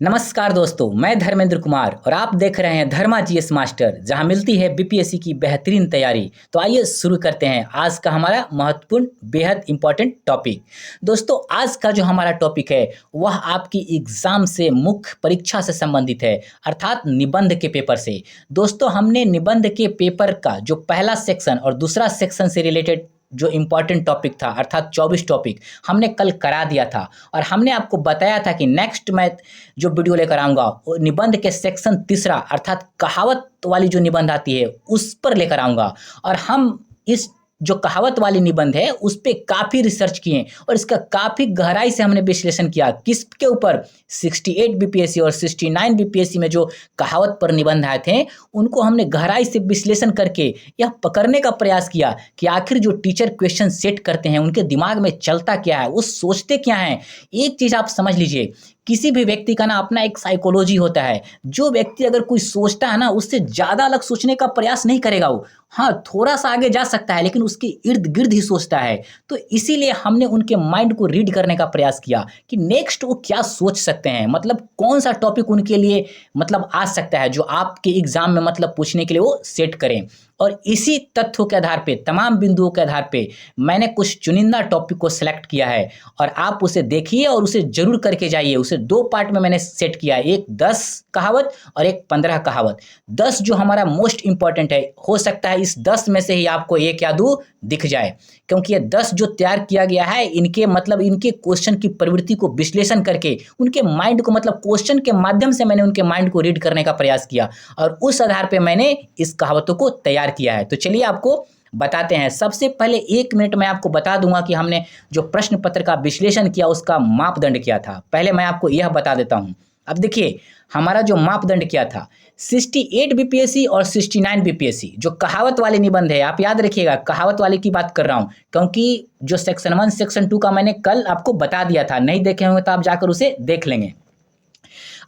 नमस्कार दोस्तों, मैं धर्मेंद्र कुमार और आप देख रहे हैं धर्मा जीएस मास्टर, जहां मिलती है बीपीएससी की बेहतरीन तैयारी। तो आइए शुरू करते हैं आज का हमारा महत्वपूर्ण बेहद इंपॉर्टेंट टॉपिक। दोस्तों, आज का जो हमारा टॉपिक है वह आपकी एग्जाम से मुख्य परीक्षा से संबंधित है, अर्थात निबंध के पेपर से। दोस्तों, हमने निबंध के पेपर का जो पहला सेक्शन और दूसरा सेक्शन से रिलेटेड जो इम्पॉर्टेंट टॉपिक था, अर्थात 24 टॉपिक हमने कल करा दिया था और हमने आपको बताया था कि नेक्स्ट मैं जो वीडियो लेकर आऊँगा वो निबंध के सेक्शन तीसरा अर्थात कहावत वाली जो निबंध आती है उस पर लेकर आऊँगा। और हम इस जो कहावत वाली निबंध है उस पे काफ़ी रिसर्च किए और इसका काफ़ी गहराई से हमने विश्लेषण किया। किसके ऊपर? 68 बीपीएससी और 69 बीपीएससी में जो कहावत पर निबंध आए थे उनको हमने गहराई से विश्लेषण करके यह पकड़ने का प्रयास किया कि आखिर जो टीचर क्वेश्चन सेट करते हैं उनके दिमाग में चलता क्या है, वो सोचते क्या हैं। एक चीज़ आप समझ लीजिए, किसी भी व्यक्ति का ना अपना एक साइकोलॉजी होता है। जो व्यक्ति अगर कोई सोचता है ना उससे ज़्यादा अलग सोचने का प्रयास नहीं करेगा वो। हाँ, थोड़ा सा आगे जा सकता है लेकिन उसके इर्द गिर्द ही सोचता है। तो इसीलिए हमने उनके माइंड को रीड करने का प्रयास किया कि नेक्स्ट वो क्या सोच सकते हैं, मतलब कौन सा टॉपिक उनके लिए मतलब आ सकता है जो आपके एग्जाम में मतलब पूछने के लिए वो सेट करें। और इसी तथ्यों के आधार पे, तमाम बिंदुओं के आधार पे मैंने कुछ चुनिंदा टॉपिक को सिलेक्ट किया है और आप उसे देखिए और उसे जरूर करके जाइए। उसे दो पार्ट में मैंने सेट किया है, एक 10 कहावत और एक 15 कहावत। 10 जो हमारा मोस्ट इंपॉर्टेंट है, हो सकता है इस 10 में से ही आपको एक या दो दिख जाए, क्योंकि ये 10 जो तैयार किया गया है इनके मतलब इनके क्वेश्चन की प्रवृत्ति को विश्लेषण करके उनके माइंड को मतलब क्वेश्चन के माध्यम से मैंने उनके माइंड को रीड करने का प्रयास किया और उस आधार पे मैंने इस कहावतों को तैयार किया है। तो चलिए आपको बताते हैं। सबसे पहले 1 मिनट मैं आपको बता दूंगा कि हमने जो प्रश्न पत्र का विश्लेषण किया उसका मापदंड क्या था। पहले मैं आपको यह बता देता हूं। अब देखिए, हमारा जो मापदंड क्या था, 68 बीपीएससी और 69 बीपीएससी जो कहावत वाले निबंध है, आप याद रखिएगा कहावत वाले की बात कर रहा हूं, क्योंकि जो सेक्शन 1 सेक्शन 2 का मैंने कल आपको बता दिया था। नहीं देखे होंगे तो आप जाकर उसे देख लेंगे।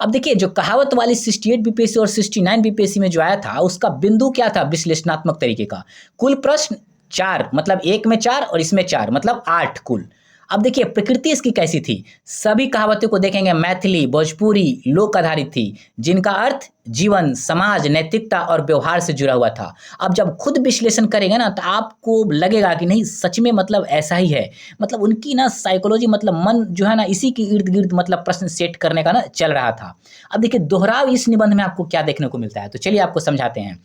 अब देखिए, जो कहावत वाली 68 बीपीएससी और 69 बीपीएससी में जो आया था उसका बिंदु क्या था विश्लेषणात्मक तरीके का। कुल प्रश्न 4, मतलब एक में 4 और इसमें 4, मतलब 8 कुल। अब देखिए प्रकृति इसकी कैसी थी। सभी कहावतों को देखेंगे मैथिली भोजपुरी लोक आधारित थी, जिनका अर्थ जीवन, समाज, नैतिकता और व्यवहार से जुड़ा हुआ था। अब जब खुद विश्लेषण करेंगे ना तो आपको लगेगा कि नहीं सच में मतलब ऐसा ही है। मतलब उनकी ना साइकोलॉजी मतलब मन जो है ना इसी के इर्द गिर्द मतलब प्रश्न सेट करने का ना चल रहा था। अब देखिए दोहराव इस निबंध में आपको क्या देखने को मिलता है, तो चलिए आपको समझाते हैं।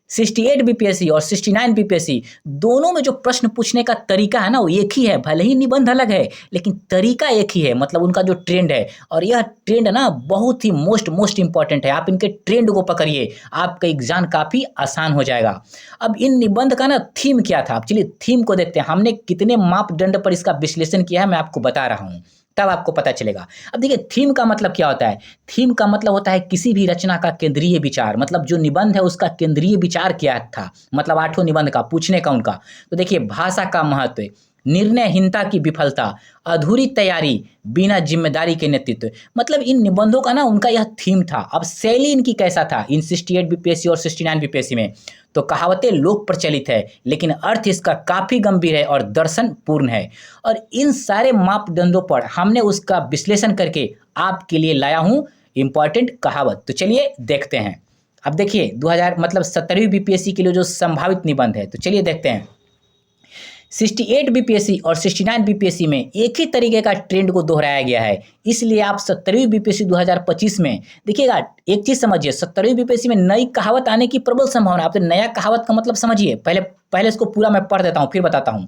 68 बीपीएससी और 69 बीपीएससी दोनों में जो प्रश्न पूछने का तरीका है ना वो एक ही है। भले ही निबंध अलग है लेकिन तरीका एक ही है, मतलब उनका जो ट्रेंड है। और यह ट्रेंड ना बहुत ही मोस्ट इंपॉर्टेंट है। आप इनके ट्रेंड को पकड़िए, आपका एग्जाम काफ़ी आसान हो जाएगा। अब इन निबंध का ना थीम क्या था, अब चलिए थीम को देखते हैं। हमने कितने मापदंड पर इसका विश्लेषण किया है मैं आपको बता रहा हूँ, तब आपको पता चलेगा। अब देखिए थीम का मतलब क्या होता है। थीम का मतलब होता है किसी भी रचना का केंद्रीय विचार, मतलब जो निबंध है उसका केंद्रीय विचार क्या था, मतलब 8 निबंध का पूछने का उनका। तो देखिए भाषा का महत्व, निर्णयहीनता की विफलता, अधूरी तैयारी, बिना जिम्मेदारी के नेतृत्व, मतलब इन निबंधों का ना उनका यह थीम था। अब शैली इनकी कैसा था इन 68 बीपीएससी और 69 बीपीएससी में, तो कहावतें लोक प्रचलित है लेकिन अर्थ इसका काफ़ी गंभीर है और दर्शन पूर्ण है। और इन सारे मापदंडों पर हमने उसका विश्लेषण करके आपके लिए लाया हूँ इंपॉर्टेंट कहावत। तो चलिए देखते हैं। अब देखिए 2000 मतलब 17वीं बीपीएससी के लिए जो संभावित निबंध है, तो चलिए देखते हैं। 68 बीपीएससी और 69 बीपीएससी में एक ही तरीके का ट्रेंड को दोहराया गया है, इसलिए आप 17वीं बीपीएससी 2025 में देखिएगा। एक चीज समझिए, 17वीं बीपीएससी में नई कहावत आने की प्रबल संभावना। आप तो नया कहावत का मतलब समझिए, पहले पहले इसको पूरा मैं पढ़ देता हूँ फिर बताता हूँ।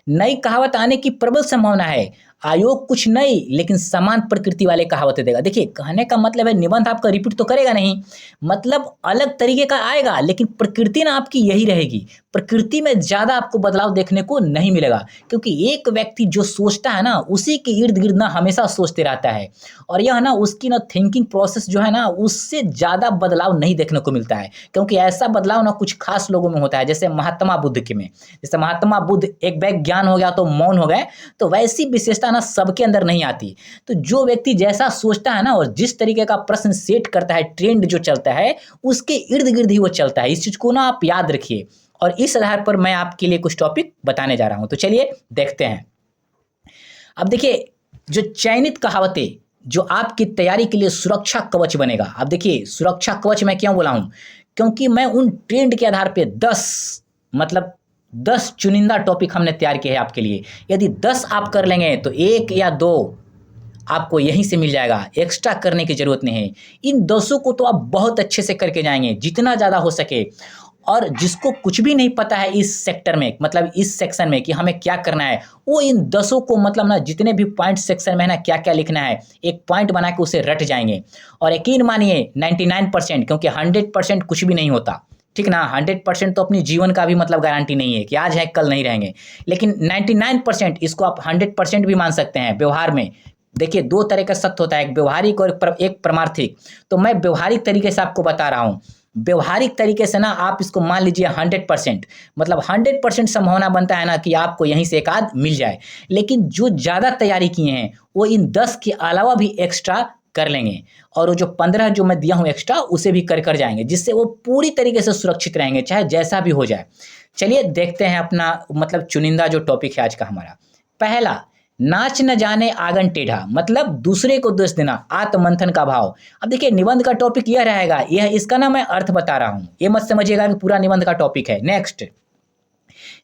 नई कहावत आने की प्रबल संभावना है। आयोग कुछ नई लेकिन समान प्रकृति वाले कहावतें देगा। देखिए कहने का मतलब है निबंध आपका रिपीट तो करेगा नहीं, मतलब अलग तरीके का आएगा लेकिन प्रकृति ना आपकी यही रहेगी। प्रकृति में ज़्यादा आपको बदलाव देखने को नहीं मिलेगा, क्योंकि एक व्यक्ति जो सोचता है ना उसी के इर्द गिर्द ना हमेशा सोचते रहता है और यह ना उसकी ना थिंकिंग प्रोसेस जो है ना उससे ज़्यादा बदलाव नहीं देखने को मिलता है। क्योंकि ऐसा बदलाव ना कुछ खास लोगों में होता है, जैसे महात्मा बुद्ध के में, जैसे महात्मा बुद्ध एक बैग ज्ञान हो गया तो मौन हो गए, तो वैसी विशेषता ना सबके अंदर नहीं आती। तो जो व्यक्ति जैसा सोचता है ना और जिस तरीके का प्रश्न सेट करता है, ट्रेंड जो चलता है उसके इर्द गिर्द ही वो चलता है। इस चीज को ना आप याद रखिए और इस आधार पर मैं आपके लिए कुछ टॉपिक बताने जा रहा हूं। तो चलिए देखते हैं। अब देखिए जो चयनित कहावतें जो आपकी तैयारी के लिए सुरक्षा कवच बनेगा। अब देखिए सुरक्षा कवच मैं क्यों बोला हूँ, क्योंकि मैं उन ट्रेंड के आधार पे 10 मतलब 10 चुनिंदा टॉपिक हमने तैयार किए हैं आपके लिए। यदि 10 आप कर लेंगे तो एक या दो आपको यहीं से मिल जाएगा, एक्स्ट्रा करने की ज़रूरत नहीं है। इन 10 को तो आप बहुत अच्छे से करके जाएंगे जितना ज़्यादा हो सके। और जिसको कुछ भी नहीं पता है इस सेक्टर में, मतलब इस सेक्शन में कि हमें क्या करना है, वो इन 10 को मतलब ना जितने भी पॉइंट सेक्शन में है ना क्या क्या लिखना है, एक पॉइंट बना के उसे रट जाएंगे। और यकीन मानिए 99%, क्योंकि 100% कुछ भी नहीं होता, ठीक ना। 100% तो अपनी जीवन का भी मतलब गारंटी नहीं है कि आज है कल नहीं रहेंगे, लेकिन 99% इसको आप 100% भी मान सकते हैं व्यवहार में। देखिए दो तरह का सत्य होता है, एक व्यवहारिक और एक परमार्थिक। तो मैं व्यवहारिक तरीके से आपको बता रहा हूँ। व्यवहारिक तरीके से ना आप इसको मान लीजिए 100%, मतलब 100% संभावना बनता है ना कि आपको यहीं से एक आध मिल जाए। लेकिन जो ज़्यादा तैयारी किए हैं वो इन 10 के अलावा भी एक्स्ट्रा कर लेंगे, और वो जो 15 जो मैं दिया हूँ एक्स्ट्रा उसे भी कर जाएंगे, जिससे वो पूरी तरीके से सुरक्षित रहेंगे चाहे जैसा भी हो जाए। चलिए देखते हैं अपना मतलब चुनिंदा जो टॉपिक है आज का हमारा। पहला, नाच न जाने आंगन टेढ़ा, मतलब दूसरे को दोष देना, आत्ममंथन का भाव। अब देखिए निबंध का टॉपिक यह रहेगा, यह इसका ना मैं अर्थ बता रहा हूं, ये मत समझिएगा कि पूरा निबंध का टॉपिक है। नेक्स्ट,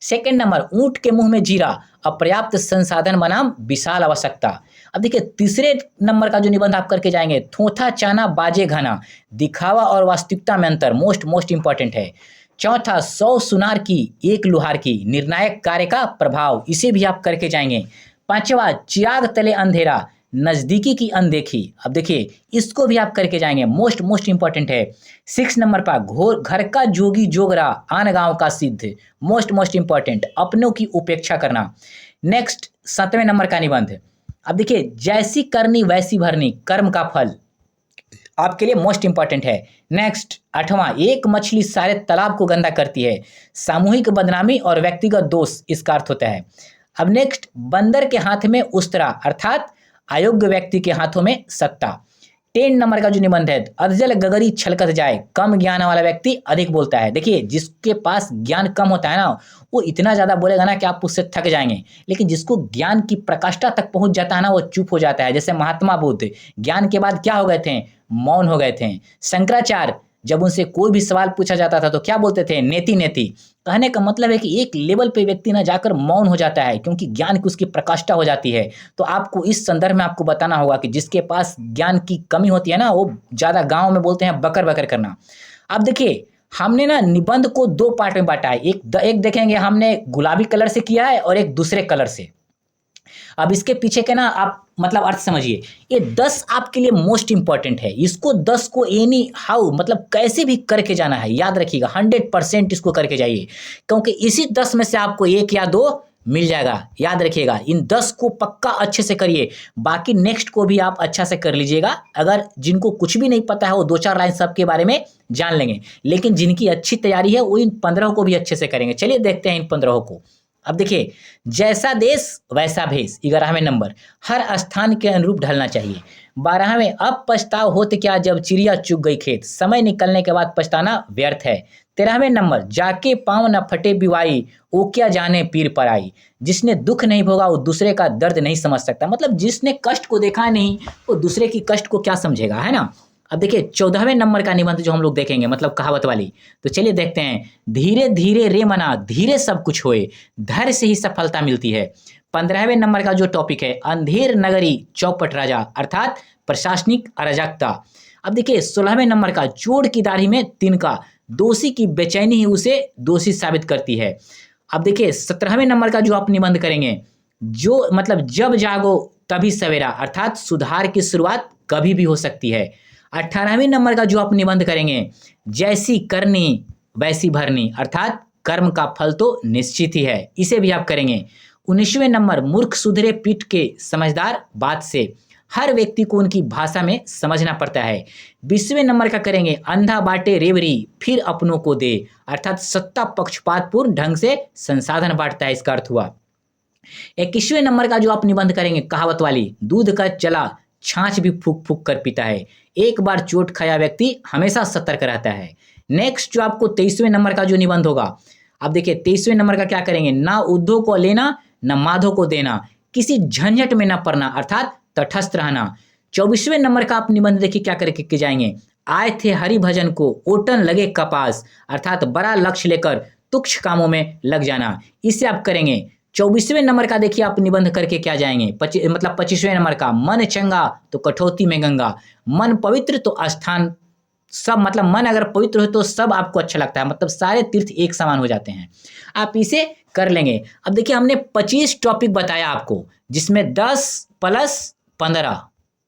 सेकंड नंबर, ऊंट के मुंह में जीरा, अपर्याप्त संसाधन बनाम विशाल आवश्यकता। अब देखिए तीसरे नंबर का जो निबंध आप करके जाएंगे, थोथा चाना बाजे घना, दिखावा और वास्तविकता में अंतर, मोस्ट इंपॉर्टेंट है। चौथा, 100 सुनार की एक लुहार की, निर्णायक कार्य का प्रभाव, इसे भी आप करके जाएंगे। पांचवा, चिराग तले अंधेरा, नजदीकी की अनदेखी। अब देखिए इसको भी आप करके जाएंगे, मोस्ट इंपॉर्टेंट है। 6 नंबर पर, घोर घर का जोगी जोगरा, आन गांव का सिद्ध, मोस्ट इंपॉर्टेंट, अपनों की उपेक्षा करना। नेक्स्ट 7वें नंबर का निबंध, अब देखिए जैसी करनी वैसी भरनी, कर्म का फल, आपके लिए मोस्ट इंपॉर्टेंट है। नेक्स्ट 8वां, एक मछली सारे तालाब को गंदा करती है, सामूहिक बदनामी और व्यक्तिगत दोष इसका अर्थ होता है। अब नेक्स्ट, बंदर के हाथ में उस्तरा, अर्थात अयोग्य व्यक्ति के हाथों में सत्ता। 10 नंबर का जो निबंध है, अधजल गगरी छलकत जाए, कम ज्ञान वाला व्यक्ति अधिक बोलता है। देखिए जिसके पास ज्ञान कम होता है ना वो इतना ज़्यादा बोलेगा ना कि आप उससे थक जाएंगे, लेकिन जिसको ज्ञान की प्रकाष्ठा तक पहुंच जाता है ना वो चुप हो जाता है। जैसे महात्मा बुद्ध ज्ञान के बाद क्या हो गए थे, मौन हो गए थे। शंकराचार्य जब उनसे कोई भी सवाल पूछा जाता था तो क्या बोलते थे, नेति नेति। कहने का मतलब है कि एक लेवल पे व्यक्ति ना जाकर मौन हो जाता है क्योंकि ज्ञान की उसकी प्रकाष्ठा हो जाती है। तो आपको इस संदर्भ में आपको बताना होगा कि जिसके पास ज्ञान की कमी होती है ना वो ज़्यादा, गाँव में बोलते हैं बकर बकर करना। अब देखिए हमने ना निबंध को 2 पार्ट में बांटा है, एक देखेंगे हमने गुलाबी कलर से किया है और एक दूसरे कलर से। अब इसके पीछे के ना आप मतलब अर्थ समझिए, ये 10 आपके लिए मोस्ट इंपॉर्टेंट है। इसको 10 को एनी हाउ मतलब कैसे भी करके जाना है, याद रखिएगा 100% इसको करके जाइए, क्योंकि इसी 10 में से आपको एक या दो मिल जाएगा। याद रखिएगा इन 10 को पक्का अच्छे से करिए, बाकी नेक्स्ट को भी आप अच्छा से कर लीजिएगा। अगर जिनको कुछ भी नहीं पता है वो 2-4 लाइन सबके बारे में जान लेंगे, लेकिन जिनकी अच्छी तैयारी है वो इन 15 को भी अच्छे से करेंगे। चलिए देखते हैं इन 15 को। अब देखिए, जैसा देश वैसा भेष, 11वें नंबर, हर स्थान के अनुरूप ढलना चाहिए। 12वें, अब पछताव होत क्या जब चिड़िया चुग गई खेत, समय निकलने के बाद पछताना व्यर्थ है। 13वें नंबर, जाके पाँव न फटे बिवाई, वो क्या जाने पीर पर आई, जिसने दुख नहीं भोगा वो दूसरे का दर्द नहीं समझ सकता। मतलब जिसने कष्ट को देखा नहीं वो दूसरे की कष्ट को क्या समझेगा, है ना। अब देखिए 14वें नंबर का निबंध जो हम लोग देखेंगे मतलब कहावत वाली, तो चलिए देखते हैं। धीरे धीरे रे मना, धीरे सब कुछ होए, धैर्य से ही सफलता मिलती है। 15वें नंबर का जो टॉपिक है, अंधेर नगरी चौपट राजा, अर्थात प्रशासनिक अराजकता। अब देखिए 16वें नंबर का, चोर की दाढ़ी में तिनका, दोषी की बेचैनी ही उसे दोषी साबित करती है। अब देखिए 17वें नंबर का जो आप निबंध करेंगे, जो मतलब जब जागो तभी सवेरा, अर्थात सुधार की शुरुआत कभी भी हो सकती है। 18वें नंबर का जो आप निबंध करेंगे, जैसी करनी वैसी भरनी, अर्थात कर्म का फल तो निश्चित ही है, इसे भी आप करेंगे। 19वें नंबर, मूर्ख सुधरे पीठ के समझदार बात से, हर व्यक्ति को उनकी भाषा में समझना पड़ता है। 20वें नंबर का करेंगे, अंधा बांटे रेवरी फिर अपनों को दे, अर्थात सत्ता पक्षपातपूर्ण ढंग से संसाधन बांटता है, इसका अर्थ हुआ। 21वें नंबर का जो आप निबंध करेंगे कहावत वाली, दूध का चला छाछ भी फूक फूक कर पीता है, एक बार चोट खाया व्यक्ति हमेशा सतर्क रहता है। नेक्स्ट जो आपको 23वें नंबर का जो निबंध होगा, अब देखिए 23वें नंबर का क्या करेंगे, ना उद्धव को लेना ना माधो को देना, किसी झंझट में ना पड़ना, अर्थात तटस्थ रहना। 24वें नंबर का आप निबंध देखिए क्या करके के जाएंगे। आए थे हरिभजन को ओटन लगे कपास, अर्थात बड़ा लक्ष्य लेकर तुच्छ कामों में लग जाना, इसे आप करेंगे। 24वें नंबर का देखिए आप निबंध करके क्या जाएंगे, मतलब 25वें नंबर का मन चंगा तो कठौती में गंगा, मन पवित्र तो स्थान सब, मतलब मन अगर पवित्र हो तो सब आपको अच्छा लगता है, मतलब सारे तीर्थ एक समान हो जाते हैं, आप इसे कर लेंगे। अब देखिए हमने 25 टॉपिक बताया आपको, जिसमें 10 प्लस 15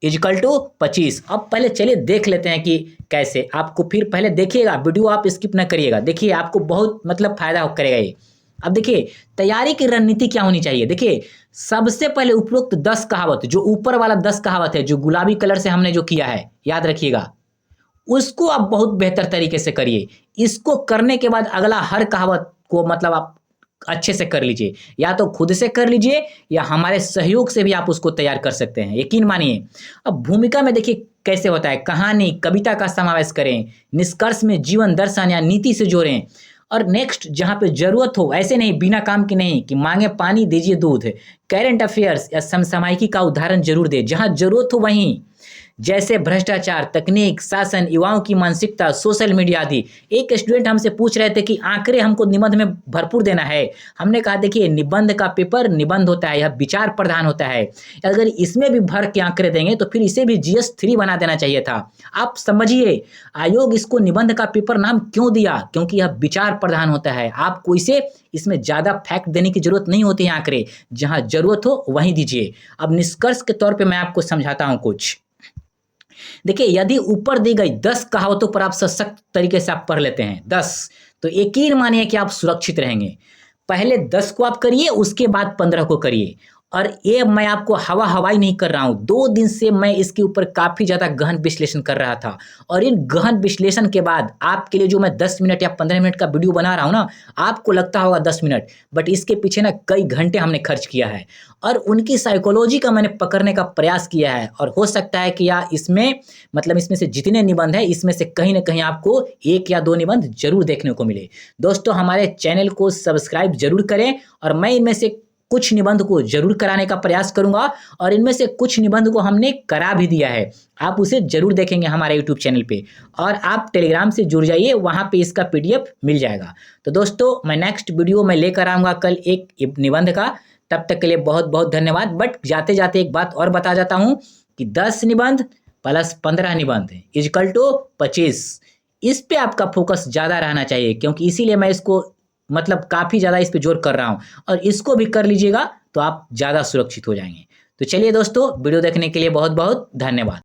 इजकल टू 25। अब पहले चलिए देख लेते हैं कि कैसे, आपको फिर पहले देखिएगा वीडियो, आप स्किप ना करिएगा, देखिए आपको बहुत मतलब फायदा करेगा ये। अब देखिए तैयारी की रणनीति क्या होनी चाहिए। देखिए सबसे पहले उपरोक्त 10 कहावत, जो ऊपर वाला 10 कहावत है जो गुलाबी कलर से हमने जो किया है, याद रखिएगा, उसको आप बहुत बेहतर तरीके से करिए। इसको करने के बाद अगला हर कहावत को मतलब आप अच्छे से कर लीजिए, या तो खुद से कर लीजिए या हमारे सहयोग से भी आप उसको तैयार कर सकते हैं, यकीन मानिए। अब भूमिका में देखिए कैसे होता है, कहानी कविता का समावेश करें, निष्कर्ष में जीवन दर्शन या नीति से जोड़ें, और नेक्स्ट जहाँ पे जरूरत हो, ऐसे नहीं बिना काम की नहीं कि मांगे पानी दीजिए दूध, करेंट अफेयर्स या समसामयिकी का उदाहरण जरूर दे जहाँ जरूरत हो वहीं, जैसे भ्रष्टाचार, तकनीक, शासन, युवाओं की मानसिकता, सोशल मीडिया आदि। एक स्टूडेंट हमसे पूछ रहे थे कि आंकड़े हमको निबंध में भरपूर देना है। हमने कहा देखिए निबंध का पेपर निबंध होता है, यह विचार प्रधान होता है, अगर इसमें भी भर के आंकड़े देंगे तो फिर इसे भी GS3 बना देना चाहिए था। आप समझिए आयोग इसको निबंध का पेपर नाम क्यों दिया, क्योंकि यह विचार प्रधान होता है। आपको इसे इसमें ज़्यादा फैक्ट देने की जरूरत नहीं होती है, आंकड़े जहाँ जरूरत हो वहीं दीजिए। अब निष्कर्ष के तौर पर मैं आपको समझाता हूँ कुछ। देखिए यदि ऊपर दी गई 10 कहावतों पर आप सशक्त तरीके से आप पढ़ लेते हैं 10, तो यकीन मानिए कि आप सुरक्षित रहेंगे। पहले 10 को आप करिए, उसके बाद 15 को करिए। और ये मैं आपको हवाई नहीं कर रहा हूँ, 2 दिन से मैं इसके ऊपर काफ़ी ज़्यादा गहन विश्लेषण कर रहा था, और इन गहन विश्लेषण के बाद आपके लिए जो मैं 10 मिनट या 15 मिनट का वीडियो बना रहा हूँ ना, आपको लगता होगा 10 मिनट, बट इसके पीछे ना कई घंटे हमने खर्च किया है, और उनकी साइकोलॉजी का मैंने पकड़ने का प्रयास किया है। और हो सकता है कि या इसमें मतलब इसमें से जितने निबंध हैं इसमें से कहीं ना कहीं आपको 1 या 2 निबंध जरूर देखने को मिले। दोस्तों हमारे चैनल को सब्सक्राइब जरूर करें, और मैं इनमें से कुछ निबंध को जरूर कराने का प्रयास करूंगा, और इनमें से कुछ निबंध को हमने करा भी दिया है, आप उसे जरूर देखेंगे हमारे यूट्यूब चैनल पे, और आप टेलीग्राम से जुड़ जाइए, वहां पे इसका PDF मिल जाएगा। तो दोस्तों मैं नेक्स्ट वीडियो में लेकर आऊँगा कल एक निबंध का, तब तक के लिए बहुत बहुत धन्यवाद। बट जाते जाते एक बात और बता जाता हूँ कि 10 निबंध प्लस 15 निबंध इजकल टू 25, इस पे आपका फोकस ज़्यादा रहना चाहिए, क्योंकि इसीलिए मैं इसको मतलब काफ़ी ज़्यादा इस पे जोर कर रहा हूँ, और इसको भी कर लीजिएगा तो आप ज़्यादा सुरक्षित हो जाएंगे। तो चलिए दोस्तों वीडियो देखने के लिए बहुत बहुत धन्यवाद।